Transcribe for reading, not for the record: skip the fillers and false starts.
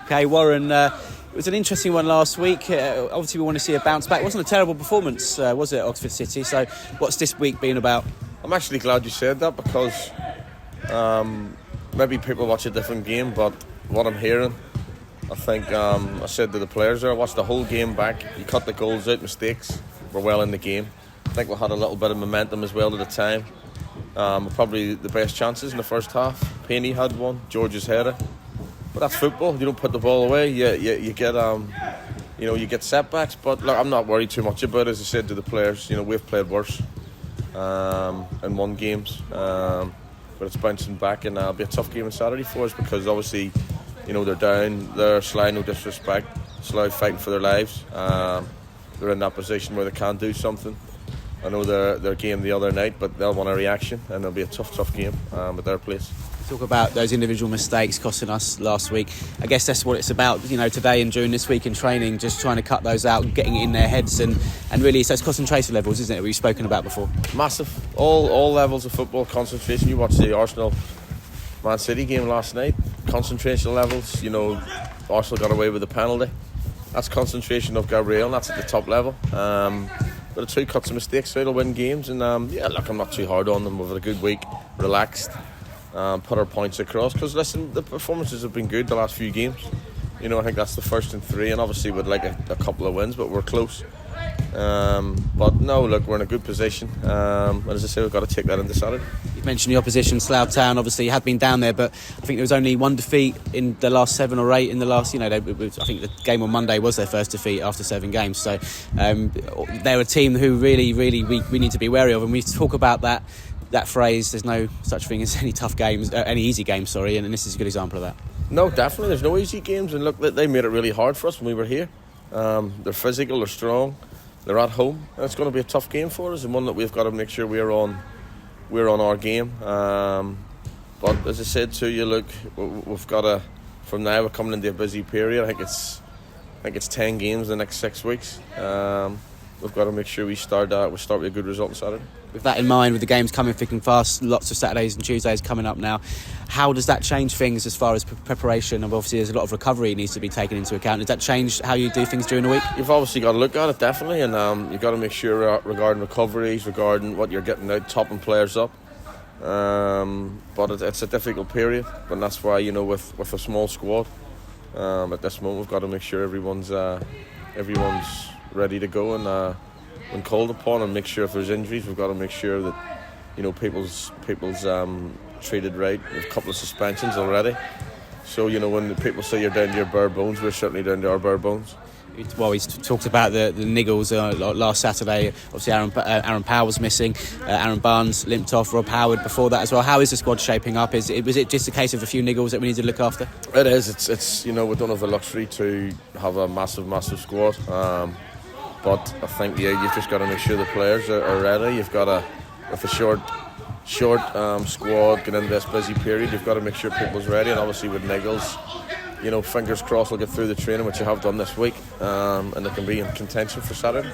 Okay, Warren, it was an interesting one last week. Obviously, we want to see a bounce back. It wasn't a terrible performance, was it, Oxford City? So what's this week been about? I'm actually glad you said that because maybe people watch a different game, but what I'm hearing, I think I said to the players there, I watched the whole game back. You cut the goals out, mistakes were well in the game. I think we had a little bit of momentum as well at the time. Probably the best chances in the first half. Feeney had one, George's header. But that's football. You don't put the ball away. You get you get setbacks. But look, I'm not worried too much about it. As I said to the players, we've played worse and won games. But it's bouncing back, and it'll be a tough game on Saturday for us because obviously, they're down. They're Slough, no disrespect. Slough fighting for their lives. They're in that position where they can do something. I know their game the other night, but they'll want a reaction, and it'll be a tough game at their place. Talk about those individual mistakes costing us last week. I guess that's what it's about, today and during this week in training, just trying to cut those out and getting it in their heads, and really, so it's concentration levels, isn't it? We've spoken about before. Massive. All levels of football, concentration. You watched the Arsenal-Man City game last night. Concentration levels. Arsenal got away with the penalty. That's concentration of Gabriel, and that's at the top level. But the two cuts of mistakes, so they'll win games. And look, I'm not too hard on them. We've had a good week, relaxed. Put our points across because listen, the performances have been good the last few games. I think that's the first and three, and obviously we'd like a couple of wins, but we're close. But no, look, we're in a good position, and as I say, we've got to take that into Saturday. You mentioned the opposition, Slough Town. Obviously you had been down there, but I think there was only one defeat in the last 7 or 8 in the last, I think the game on Monday was their first defeat after 7 games, so they're a team who really we need to be wary of, and we talk about that phrase, there's no such thing as any easy games, and this is a good example of that. No, definitely, there's no easy games, and look, they made it really hard for us when we were here. They're physical, they're strong, they're at home, and it's going to be a tough game for us, and one that we've got to make sure we're on our game. But as I said to you, look, we've got to, from now we're coming into a busy period. I think it's 10 games in the next 6 weeks. We've got to make sure we start with a good result on Saturday. With that in mind, with the games coming thick and fast, lots of Saturdays and Tuesdays coming up now, how does that change things as far as preparation? And obviously there's a lot of recovery needs to be taken into account. Does that change how you do things during the week? You've obviously got to look at it, definitely, and you've got to make sure regarding recoveries, regarding what you're getting out, topping players up. But it's a difficult period, and that's why, with a small squad, at this moment we've got to make sure everyone's ready to go and when called upon, and make sure if there's injuries, we've got to make sure that people's treated right. We have a couple of suspensions already, so when people say you're down to your bare bones, we're certainly down to our bare bones. Well, he's talked about the niggles last Saturday. Obviously Aaron Powell was missing, Aaron Barnes limped off, Rob Howard before that as well. How is the squad shaping up? Was it just a case of a few niggles that we need to look after? It is. It's we don't have the luxury to have a massive squad, but I think you've just got to make sure the players are ready. You've got to, with a short squad getting into this busy period, you've got to make sure people's ready, and obviously with niggles, fingers crossed we'll get through the training, which you have done this week, and they can be in contention for Saturday.